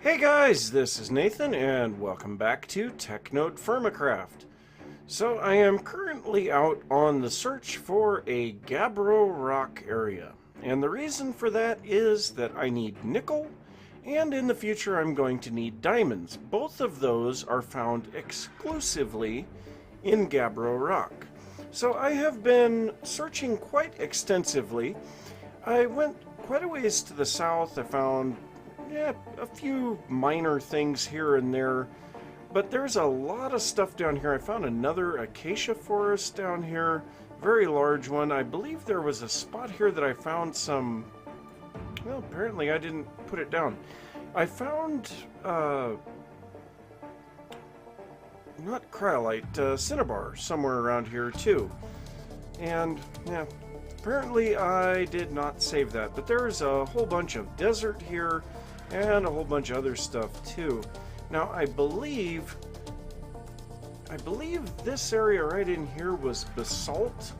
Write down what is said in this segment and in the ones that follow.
Hey guys, this is Nathan and welcome back to TechNodeFirmaCraft. So I am currently out on the search for a gabbro rock area, and the reason for that is that I need nickel, and in the future I'm going to need diamonds. Both of those are found exclusively in gabbro rock. So I have been searching quite extensively. I went quite a ways to the south. I found a few minor things here and there, but there's a lot of stuff down here. I found another acacia forest down here, very large one. I believe there was a spot here that I found some, well, apparently I didn't put it down. I found, not cryolite, cinnabar somewhere around here too. And, yeah, apparently I did not save that, but there's a whole bunch of desert here, and a whole bunch of other stuff too. Now I believe this area right in here was basalt.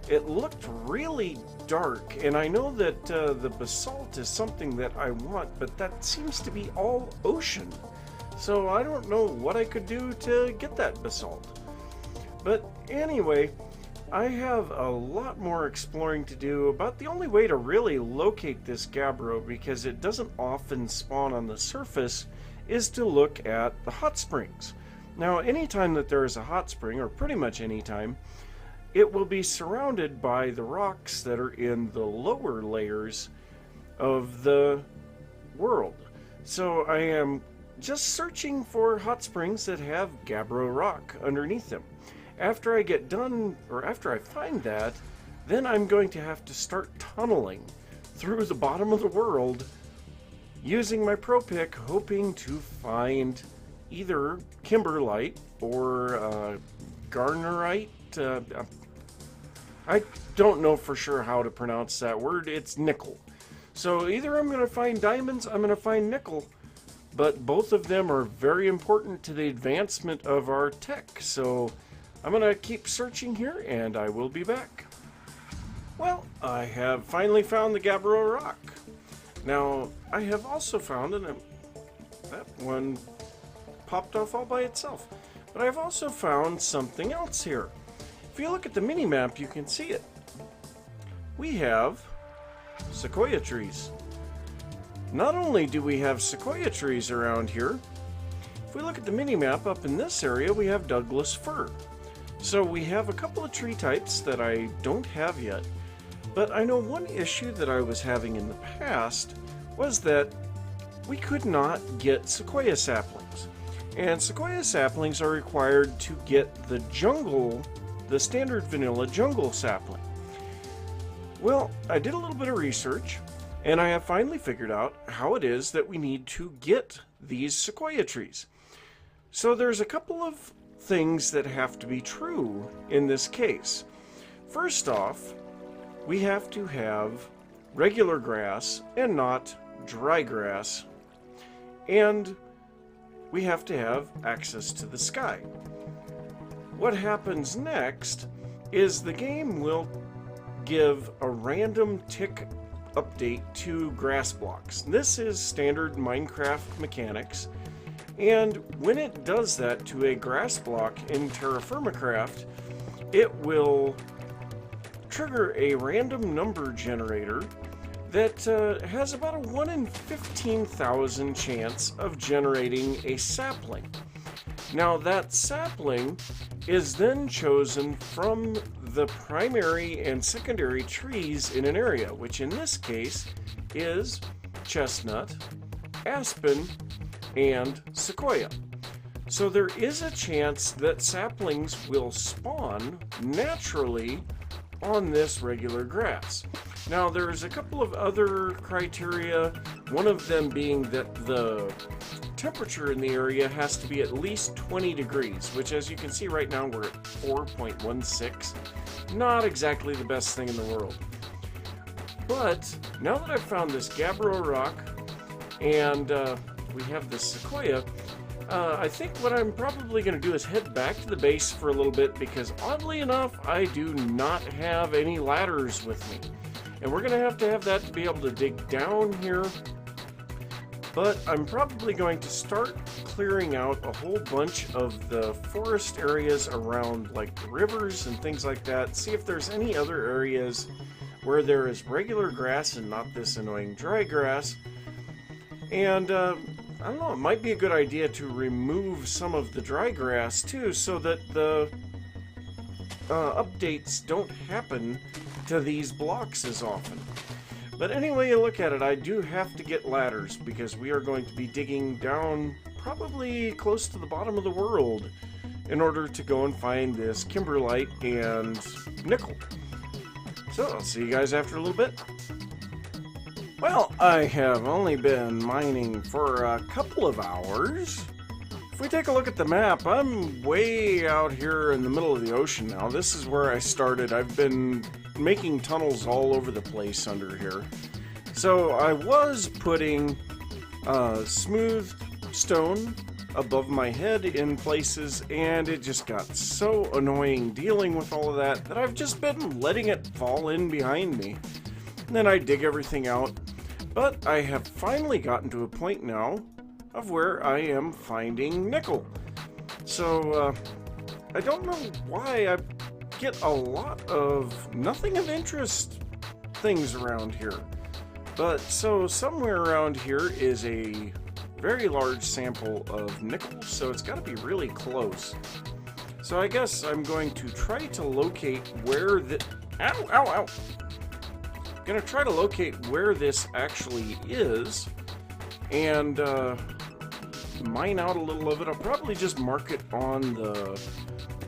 It looked really dark, and I know that the basalt is something that I want, but that seems to be all ocean. So I don't know what I could do to get that basalt. But anyway, I have a lot more exploring to do. About the only way to really locate this gabbro, because it doesn't often spawn on the surface, is to look at the hot springs. Now, anytime that there is a hot spring, or pretty much any time, it will be surrounded by the rocks that are in the lower layers of the world. So I am just searching for hot springs that have gabbro rock underneath them. After I get done, or after I find that, then I'm going to have to start tunneling through the bottom of the world using my pro pick, hoping to find either kimberlite or garnerite. I don't know for sure how to pronounce that word. It's nickel. So either I'm going to find diamonds, I'm going to find nickel, but both of them are very important to the advancement of our tech. So I'm going to keep searching here, and I will be back. Well, I have finally found the gabbro rock. Now, I have also found, and that one popped off all by itself, but I've also found something else here. If you look at the mini-map, you can see it. We have sequoia trees. Not only do we have sequoia trees around here, if we look at the mini-map up in this area, we have Douglas fir. So we have a couple of tree types that I don't have yet, but I know one issue that I was having in the past was that we could not get sequoia saplings. And sequoia saplings are required to get the jungle, the standard vanilla jungle sapling. Well, I did a little bit of research, and I have finally figured out how it is that we need to get these sequoia trees. So there's a couple of things that have to be true in this case. First off, we have to have regular grass and not dry grass, and we have to have access to the sky. What happens next is the game will give a random tick update to grass blocks. This is standard Minecraft mechanics. And when it does that to a grass block in TerraFirmaCraft, it will trigger a random number generator that has about a 1 in 15,000 chance of generating a sapling. Now that sapling is then chosen from the primary and secondary trees in an area, which in this case is chestnut, aspen, and sequoia. So there is a chance that saplings will spawn naturally on this regular grass. Now there's a couple of other criteria, one of them being that the temperature in the area has to be at least 20 degrees, which as you can see right now we're at 4.16. Not exactly the best thing in the world. But now that I've found this gabbro rock and we have this sequoia, I think what I'm probably going to do is head back to the base for a little bit, because oddly enough I do not have any ladders with me, and we're going to have that to be able to dig down here But I'm probably going to start clearing out a whole bunch of the forest areas around like rivers and things like that. See if there's any other areas where there is regular grass and not this annoying dry grass. And I don't know, it might be a good idea to remove some of the dry grass too, so that the updates don't happen to these blocks as often. But anyway you look at it, I do have to get ladders because we are going to be digging down probably close to the bottom of the world in order to go and find this kimberlite and nickel. So I'll see you guys after a little bit. Well, I have only been mining for a couple of hours. If we take a look at the map, I'm way out here in the middle of the ocean now. This is where I started. I've been making tunnels all over the place under here. So I was putting smooth stone above my head in places, and it just got so annoying dealing with all of that that I've just been letting it fall in behind me. And then I dig everything out. But I have finally gotten to a point now of where I am finding nickel. So I don't know why I get a lot of nothing of interest things around here. But so somewhere around here is a very large sample of nickel, so it's got to be really close. So I guess I'm going to try to locate where the... Ow, ow, ow! I'm going to try to locate where this actually is and mine out a little of it. I'll probably just mark it on the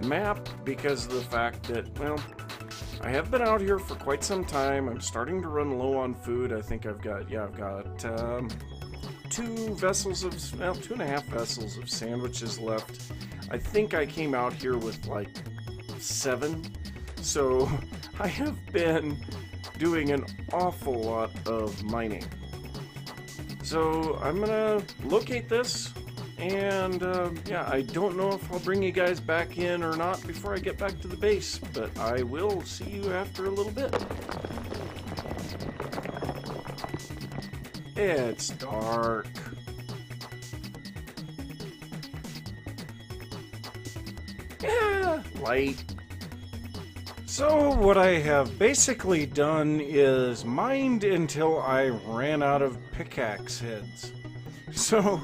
map because of the fact that, well, I have been out here for quite some time. I'm starting to run low on food. I think I've got 2 vessels of, well, 2.5 vessels of sandwiches left. I think I came out here with like 7. So I have been doing an awful lot of mining. So I'm gonna locate this, and yeah, I don't know if I'll bring you guys back in or not before I get back to the base, but I will see you after a little bit. It's dark. Yeah, light. So what I have basically done is mined until I ran out of pickaxe heads. So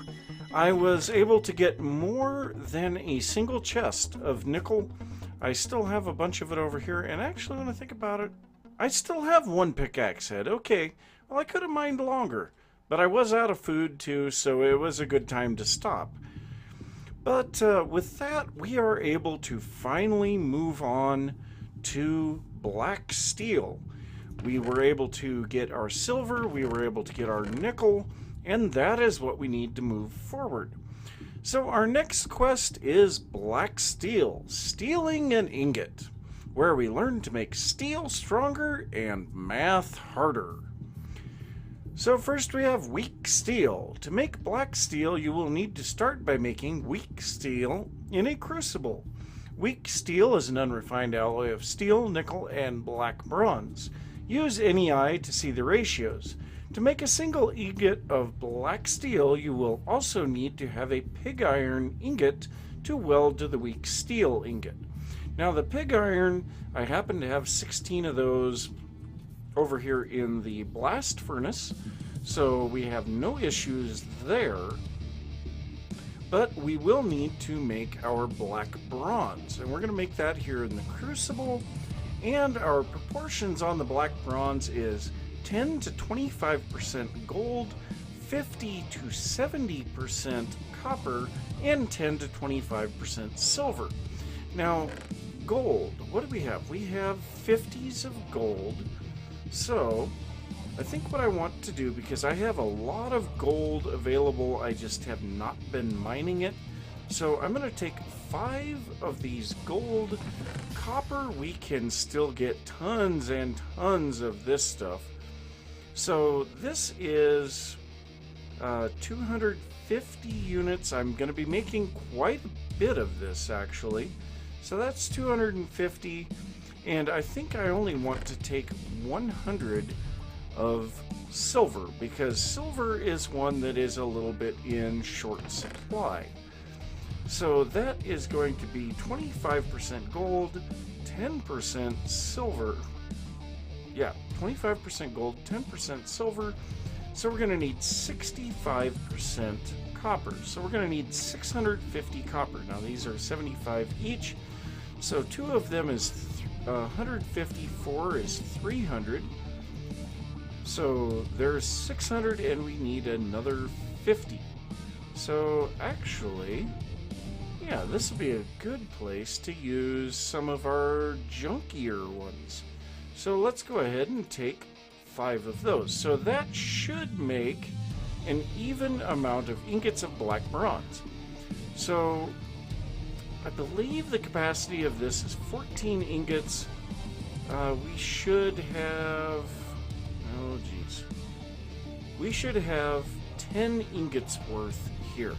I was able to get more than a single chest of nickel. I still have a bunch of it over here, and actually when I think about it, I still have 1 pickaxe head. Okay, well I could have mined longer, but I was out of food too, so it was a good time to stop. But with that, we are able to finally move on to black steel. We were able to get our silver, we were able to get our nickel, and that is what we need to move forward. So our next quest is black steel, stealing an ingot, where we learn to make steel stronger and math harder. So first we have weak steel. To make black steel, you will need to start by making weak steel in a crucible. Weak steel is an unrefined alloy of steel, nickel, and black bronze. Use any eye to see the ratios. To make a single ingot of black steel, you will also need to have a pig iron ingot to weld to the weak steel ingot. Now the pig iron, I happen to have 16 of those over here in the blast furnace, so we have no issues there. But we will need to make our black bronze, and we're going to make that here in the crucible. And our proportions on the black bronze is 10 to 25% gold, 50 to 70% copper, and 10 to 25% silver. Now, gold, what do we have? We have 50s of gold. So I think what I want to do, because I have a lot of gold available, I just have not been mining it. So I'm going to take 5 of these gold. Copper, we can still get tons and tons of this stuff. So this is 250 units. I'm going to be making quite a bit of this actually. So that's 250. And I think I only want to take 100 of silver, because silver is one that is a little bit in short supply. So that is going to be 25% gold, 10% silver. Yeah, 25% gold, 10% silver. So we're going to need 65% copper. So we're going to need 650 copper. Now these are 75 each. So two of them is 154 is 300. So there's 600 and we need another 50. So actually, yeah, this will be a good place to use some of our junkier ones. So let's go ahead and take 5 of those. So that should make an even amount of ingots of black bronze. So I believe the capacity of this is 14 ingots. We should have, oh geez, we should have 10 ingots worth here.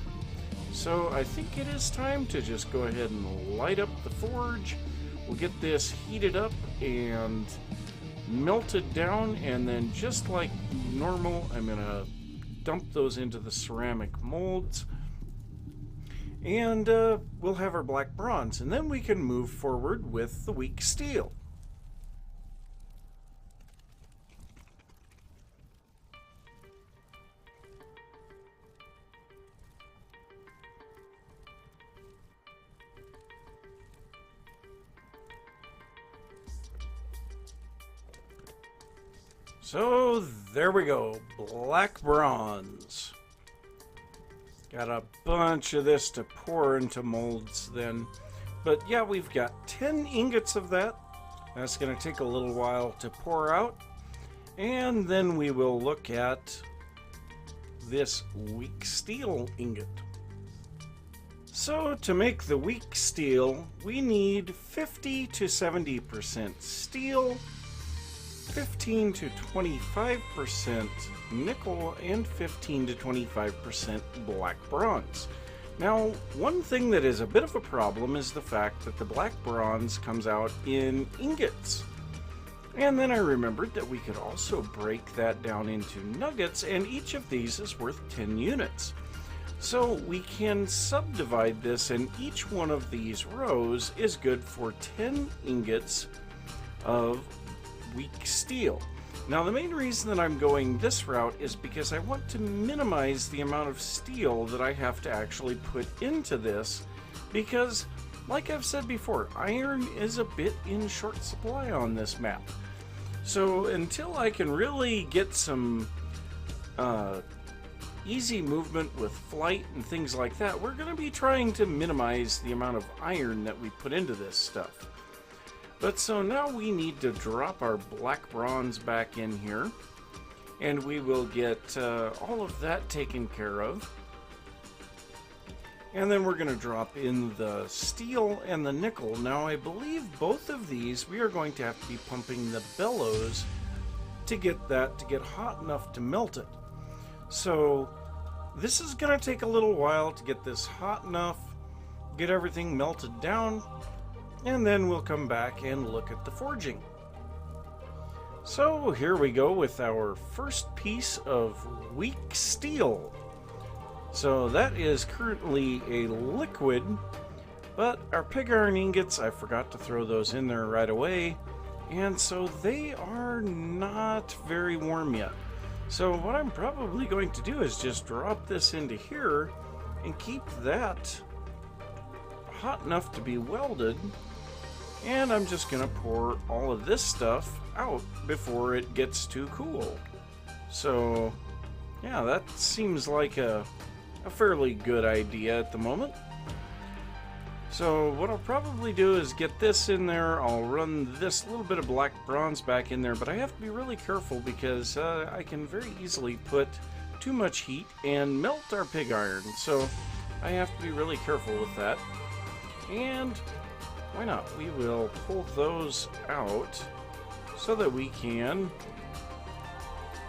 So I think it is time to just go ahead and light up the forge. We'll get this heated up and melted down, and then just like normal, I'm gonna dump those into the ceramic molds, and we'll have our black bronze, and then we can move forward with the weak steel. So there we go, black bronze. Got a bunch of this to pour into molds then. But yeah, we've got 10 ingots of that. That's going to take a little while to pour out. And then we will look at this weak steel ingot. So to make the weak steel, we need 50 to 70% steel, 15 to 25% nickel, and 15 to 25% black bronze. Now, one thing that is a bit of a problem is the fact that the black bronze comes out in ingots. And then I remembered that we could also break that down into nuggets, and each of these is worth 10 units. So we can subdivide this, and each one of these rows is good for 10 ingots of weak steel. Now the main reason that I'm going this route is because I want to minimize the amount of steel that I have to actually put into this, because like I've said before, iron is a bit in short supply on this map. So until I can really get some easy movement with flight and things like that, we're going to be trying to minimize the amount of iron that we put into this stuff. But so now we need to drop our black bronze back in here, and we will get all of that taken care of. And then we're going to drop in the steel and the nickel. Now I believe both of these we are going to have to be pumping the bellows to get that to get hot enough to melt it. So this is going to take a little while to get this hot enough, get everything melted down, and then we'll come back and look at the forging. So here we go with our first piece of weak steel. So that is currently a liquid, but our pig iron ingots, I forgot to throw those in there right away, and so they are not very warm yet. So what I'm probably going to do is just drop this into here and keep that hot enough to be welded. And I'm just going to pour all of this stuff out before it gets too cool. So, yeah, that seems like a fairly good idea at the moment. So what I'll probably do is get this in there. I'll run this little bit of black bronze back in there, but I have to be really careful because I can very easily put too much heat and melt our pig iron. So I have to be really careful with that. And why not? We will pull those out so that we can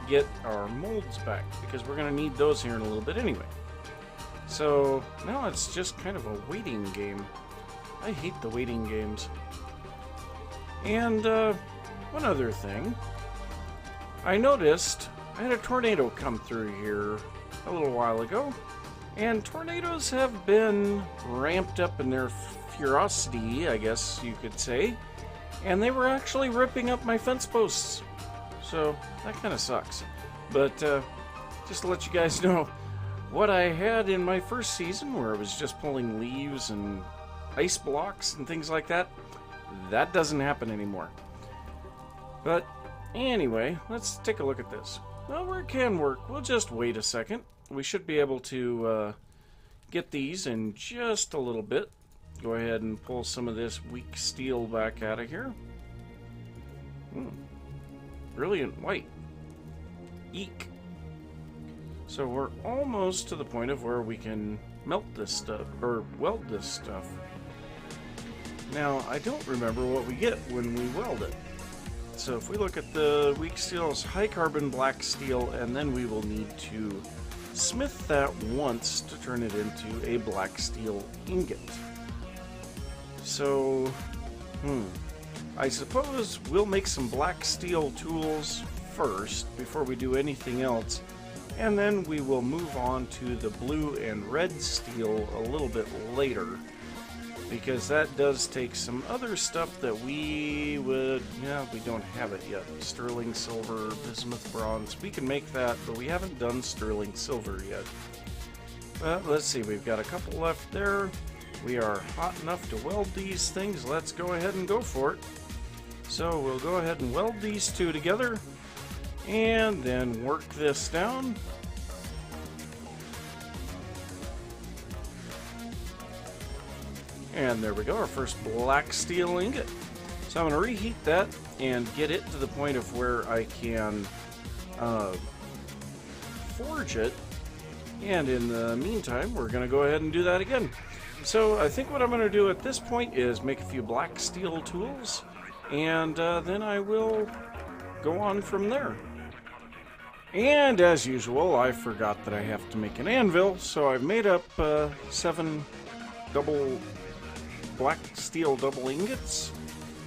get our molds back, because we're going to need those here in a little bit anyway. So now it's just kind of a waiting game. I hate the waiting games. And one other thing, I noticed I had a tornado come through here a little while ago, and tornadoes have been ramped up in their ferocity, I guess you could say, and they were actually ripping up my fence posts. So that kind of sucks. But just to let you guys know, what I had in my first season, where I was just pulling leaves and ice blocks and things like that, that doesn't happen anymore. But anyway, let's take a look at this. Well, where it can work, we'll just wait a second. We should be able to get these in just a little bit. Go ahead and pull some of this weak steel back out of here. Brilliant white. Eek. So we're almost to the point of where we can melt this stuff, or weld this stuff. Now, I don't remember what we get when we weld it. So if we look at the weak steel, it's high carbon black steel, and then we will need to smith that once to turn it into a black steel ingot. So, I suppose we'll make some black steel tools first before we do anything else, and then we will move on to the blue and red steel a little bit later, because that does take some other stuff that we don't have it yet. Sterling silver, bismuth bronze, we can make that, but we haven't done sterling silver yet. Let's see, we've got a couple left there. We are hot enough to weld these things. Let's go ahead and go for it. So we'll go ahead and weld these two together, and then work this down. And there we go, our first black steel ingot. So I'm going to reheat that and get it to the point of where I can forge it. And in the meantime, we're going to go ahead and do that again. So I think what I'm going to do at this point is make a few black steel tools, and then I will go on from there. And as usual, I forgot that I have to make an anvil, so I've made up 7 double black steel double ingots.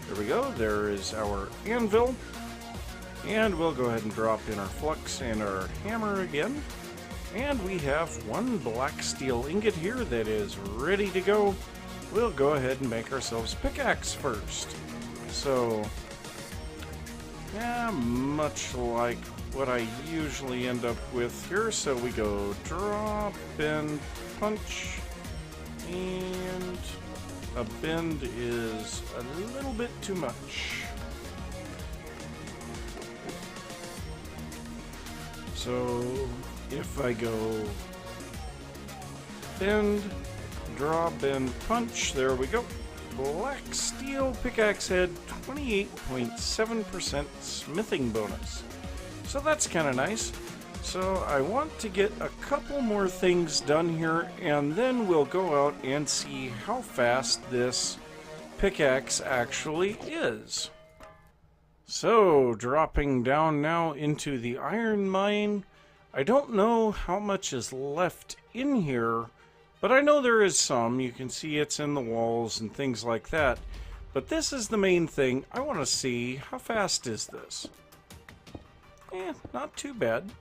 There we go, there is our anvil. And we'll go ahead and drop in our flux and our hammer again. And we have 1 black steel ingot here that is ready to go. We'll go ahead and make ourselves pickaxe first. So, yeah, much like what I usually end up with here. So we go drop, bend, punch, and a bend is a little bit too much. So if I go bend, draw, bend, punch, there we go. Black steel pickaxe head, 28.7% smithing bonus. So that's kind of nice. So I want to get a couple more things done here, and then we'll go out and see how fast this pickaxe actually is. So dropping down now into the iron mine. I don't know how much is left in here, but I know there is some. You can see it's in the walls and things like that. But this is the main thing. I want to see how fast is this. Not too bad.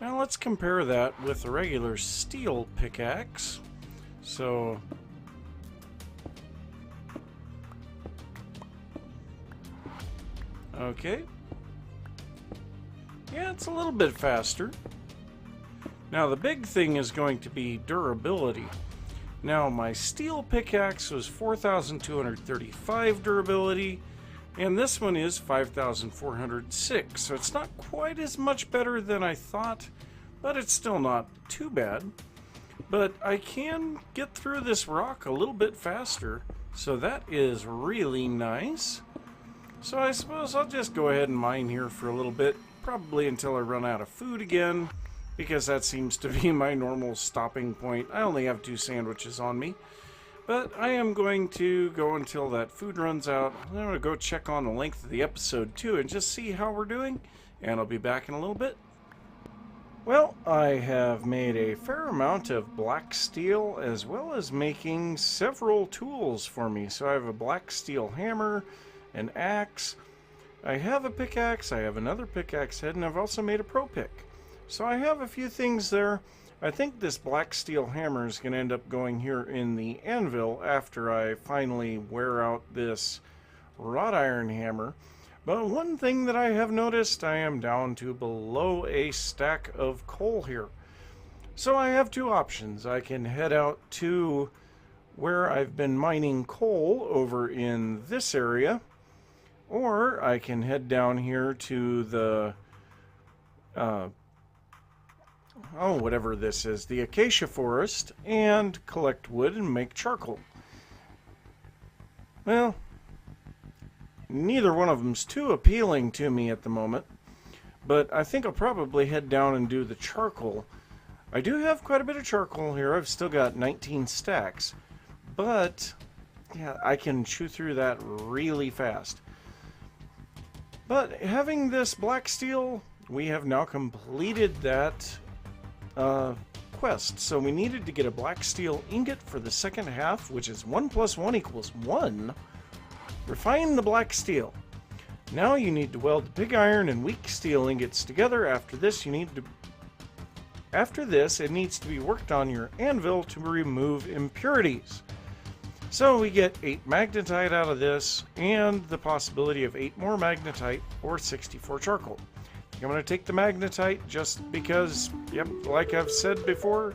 Now let's compare that with a regular steel pickaxe. So okay. Yeah, it's a little bit faster. Now the big thing is going to be durability. Now my steel pickaxe was 4,235 durability, and this one is 5,406, so it's not quite as much better than I thought, but it's still not too bad. But I can get through this rock a little bit faster, so that is really nice. So I suppose I'll just go ahead and mine here for a little bit, probably until I run out of food again, because that seems to be my normal stopping point. I only have 2 sandwiches on me, but I am going to go until that food runs out. I'm going to go check on the length of the episode too and just see how we're doing, and I'll be back in a little bit. Well, I have made a fair amount of black steel, as well as making several tools for me. So I have a black steel hammer, an axe, I have a pickaxe, I have another pickaxe head, and I've also made a pro pick. So I have a few things there. I think this black steel hammer is going to end up going here in the anvil after I finally wear out this wrought iron hammer. But one thing that I have noticed, I am down to below a stack of coal here. So I have two options. I can head out to where I've been mining coal over in this area, or I can head down here to the whatever this is, the acacia forest, and collect wood and make charcoal. Well, neither one of them's too appealing to me at the moment, but I think I'll probably head down and do the charcoal. I do have quite a bit of charcoal here. I've still got 19 stacks, but yeah, I can chew through that really fast. But having this black steel, we have now completed that quest. So we needed to get a black steel ingot for the second half, which is 1 + 1 = 1. Refine the black steel. Now you need to weld the pig iron and weak steel ingots together. After this, it needs to be worked on your anvil to remove impurities. So we get 8 magnetite out of this, and the possibility of 8 more magnetite or 64 charcoal. I'm going to take the magnetite just because, yep, like I've said before,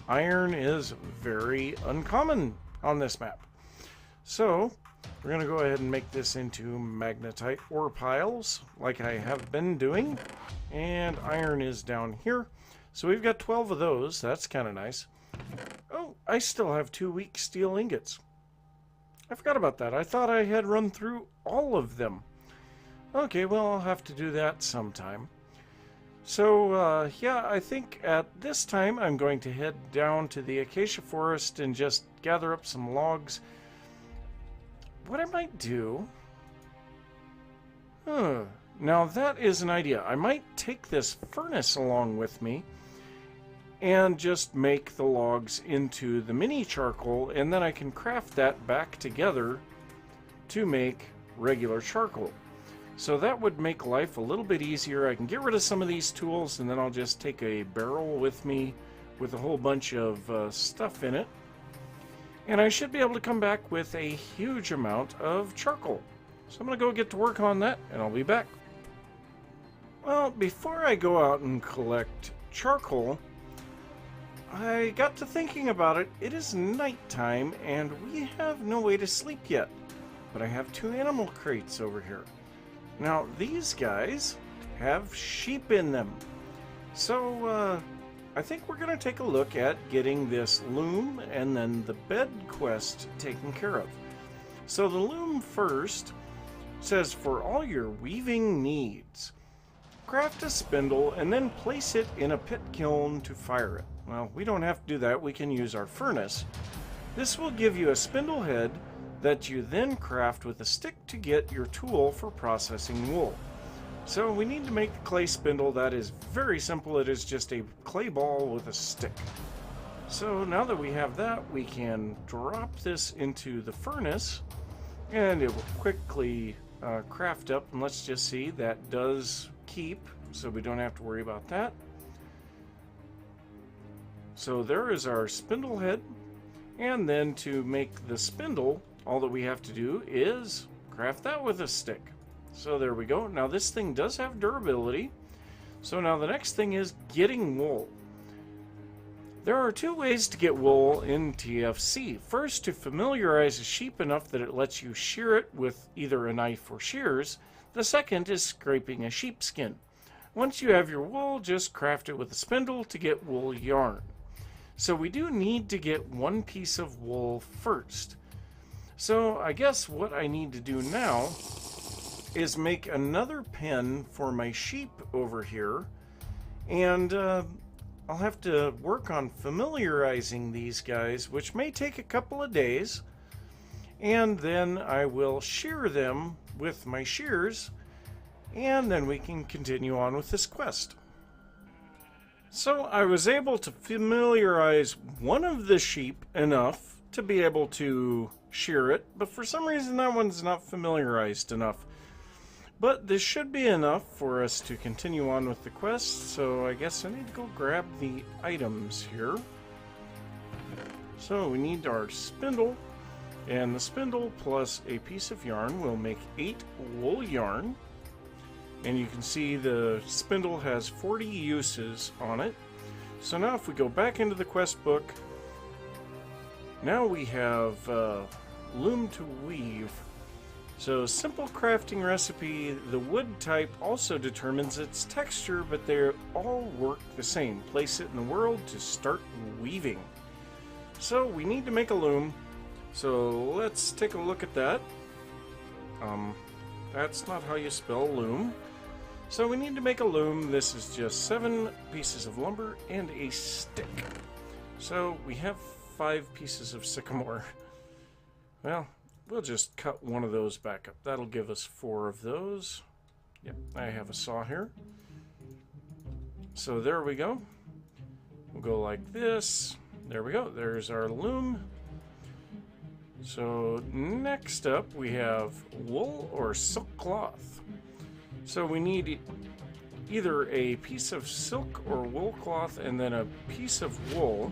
iron is very uncommon on this map. So we're going to go ahead and make this into magnetite ore piles like I have been doing. And iron is down here. So we've got 12 of those. That's kind of nice. Oh, I still have 2 weak steel ingots. I forgot about that. I thought I had run through all of them. Okay, well, I'll have to do that sometime. So, yeah, I think at this time I'm going to head down to the acacia forest and just gather up some logs. What I might do... Now that is an idea. I might take this furnace along with me and just make the logs into the mini charcoal, and then I can craft that back together to make regular charcoal. So that would make life a little bit easier. I can get rid of some of these tools, and then I'll just take a barrel with me with a whole bunch of stuff in it. And I should be able to come back with a huge amount of charcoal. So I'm going to go get to work on that, and I'll be back. Well, before I go out and collect charcoal, I got to thinking about it. It is nighttime, and we have no way to sleep yet. But I have 2 animal crates over here. Now, these guys have sheep in them. So, I think we're going to take a look at getting this loom and then the bed quest taken care of. So the loom first says, for all your weaving needs, craft a spindle and then place it in a pit kiln to fire it. Well, we don't have to do that. We can use our furnace. This will give you a spindle head that you then craft with a stick to get your tool for processing wool. So we need to make the clay spindle. That is very simple. It is just a clay ball with a stick. So now that we have that, we can drop this into the furnace and it will quickly craft up. And let's just see, that does keep, so we don't have to worry about that. So there is our spindle head. And then to make the spindle, all that we have to do is craft that with a stick. So there we go. Now this thing does have durability. So now the next thing is getting wool. There are 2 ways to get wool in TFC. First, to familiarize a sheep enough that it lets you shear it with either a knife or shears. The second is scraping a sheepskin. Once you have your wool, just craft it with a spindle to get wool yarn. So we do need to get 1 piece of wool first. So I guess what I need to do now is make another pen for my sheep over here, and I'll have to work on familiarizing these guys, which may take a couple of days, and then I will shear them with my shears, and then we can continue on with this quest. So I was able to familiarize one of the sheep enough to be able to shear it, but for some reason that one's not familiarized enough. But this should be enough for us to continue on with the quest, so I guess I need to go grab the items here. So we need our spindle, and the spindle plus a piece of yarn will make 8 wool yarn. And you can see the spindle has 40 uses on it. So now if we go back into the quest book, now we have loom to weave. So simple crafting recipe, the wood type also determines its texture, but they all work the same. Place it in the world to start weaving. So we need to make a loom. So let's take a look at that. That's not how you spell loom. So we need to make a loom. This is just 7 pieces of lumber and a stick. So we have 5 pieces of sycamore. Well, we'll just cut one of those back up. That'll give us 4 of those. Yep, I have a saw here. So there we go. We'll go like this. There we go. There's our loom. So next up we have wool or silk cloth. So we need either a piece of silk or wool cloth and then a piece of wool.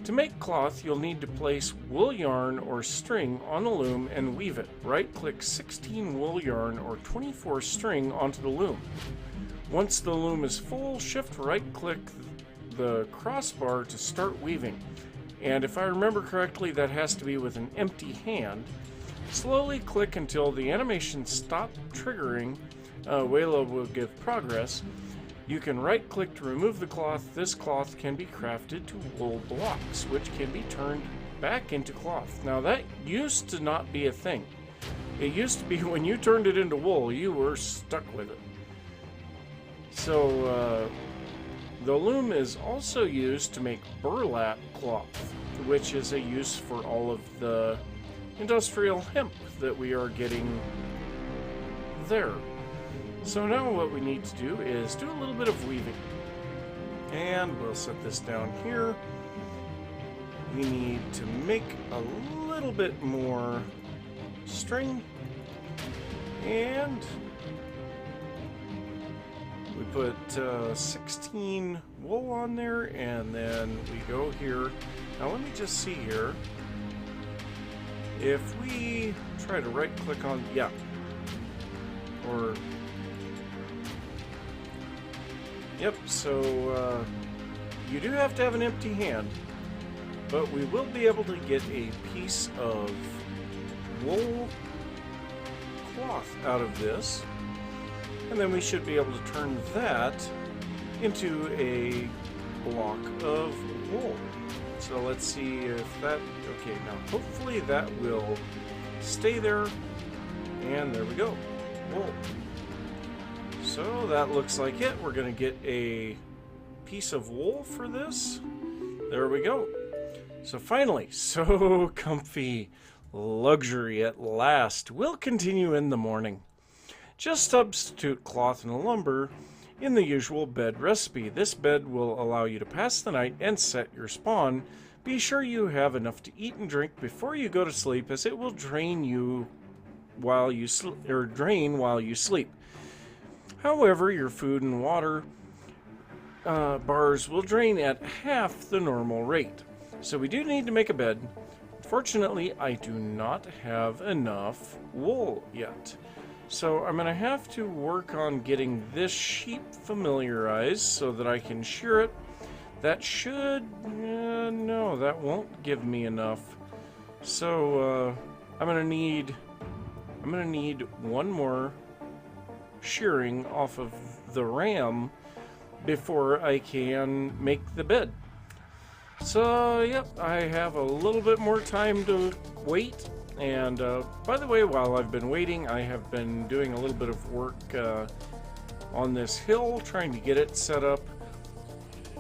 To make cloth, you'll need to place wool yarn or string on the loom and weave it. Right-click 16 wool yarn or 24 string onto the loom. Once the loom is full, shift right-click the crossbar to start weaving. And if I remember correctly, that has to be with an empty hand. Slowly click until the animation stops triggering. Waylo will give progress. You can right-click to remove the cloth. This cloth can be crafted to wool blocks, which can be turned back into cloth. Now that used to not be a thing. It used to be when you turned it into wool, you were stuck with it. So the loom is also used to make burlap cloth, which is a use for all of the industrial hemp that we are getting there. So now what we need to do is do a little bit of weaving. And we'll set this down here. We need to make a little bit more string. And we put 16 wool on there, and then we go here. Now let me just see here. If we try to right click on, yeah, or yep, so you do have to have an empty hand, but we will be able to get a piece of wool cloth out of this, and then we should be able to turn that into a block of wool. So let's see if that, okay, now hopefully that will stay there, and there we go, wool. So that looks like it. We're going to get a piece of wool for this. There we go. So finally, so comfy, luxury at last. We'll continue in the morning. Just substitute cloth and lumber in the usual bed recipe. This bed will allow you to pass the night and set your spawn. Be sure you have enough to eat and drink before you go to sleep, as it will drain you while you drain while you sleep. However, your food and water bars will drain at half the normal rate. So we do need to make a bed. Fortunately, I do not have enough wool yet. So I'm going to have to work on getting this sheep familiarized so that I can shear it. That should, no, that won't give me enough. So I'm going to need one more shearing off of the ram before I can make the bed. So yep, I have a little bit more time to wait. And by the way, while I've been waiting, I have been doing a little bit of work on this hill, trying to get it set up.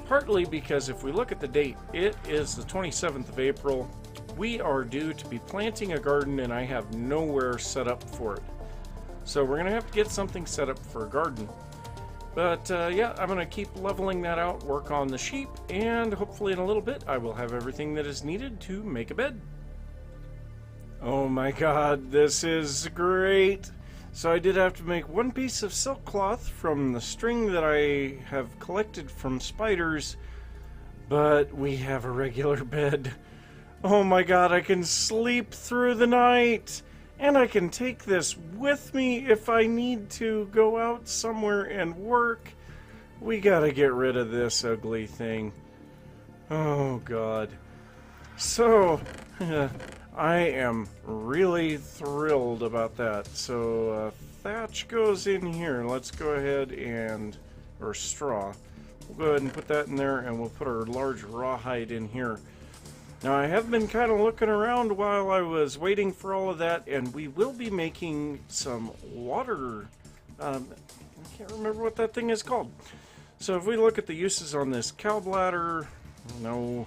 Partly because if we look at the date, it is the 27th of April. We are due to be planting a garden, and I have nowhere set up for it. So we're going to have to get something set up for a garden. But yeah, I'm going to keep leveling that out, work on the sheep, and hopefully in a little bit I will have everything that is needed to make a bed. Oh my god, this is great! So I did have to make one piece of silk cloth from the string that I have collected from spiders, but we have a regular bed. Oh my god, I can sleep through the night! And I can take this with me if I need to go out somewhere and work. We gotta get rid of this ugly thing. Oh god. So, I am really thrilled about that. So, thatch goes in here. Let's go ahead and, or straw. We'll go ahead and put that in there, and we'll put our large rawhide in here. Now, I have been kind of looking around while I was waiting for all of that, and we will be making some water. I can't remember what that thing is called. So if we look at the uses on this cow bladder, no.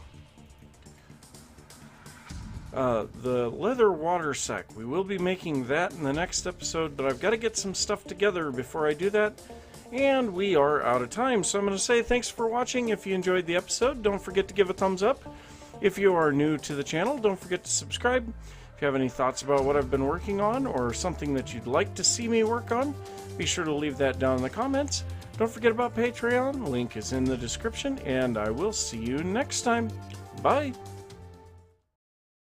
The leather water sack. We will be making that in the next episode, but I've got to get some stuff together before I do that. And we are out of time, so I'm going to say thanks for watching. If you enjoyed the episode, don't forget to give a thumbs up. If you are new to the channel, don't forget to subscribe. If you have any thoughts about what I've been working on or something that you'd like to see me work on, be sure to leave that down in the comments. Don't forget about Patreon. Link is in the description, and I will see you next time. Bye!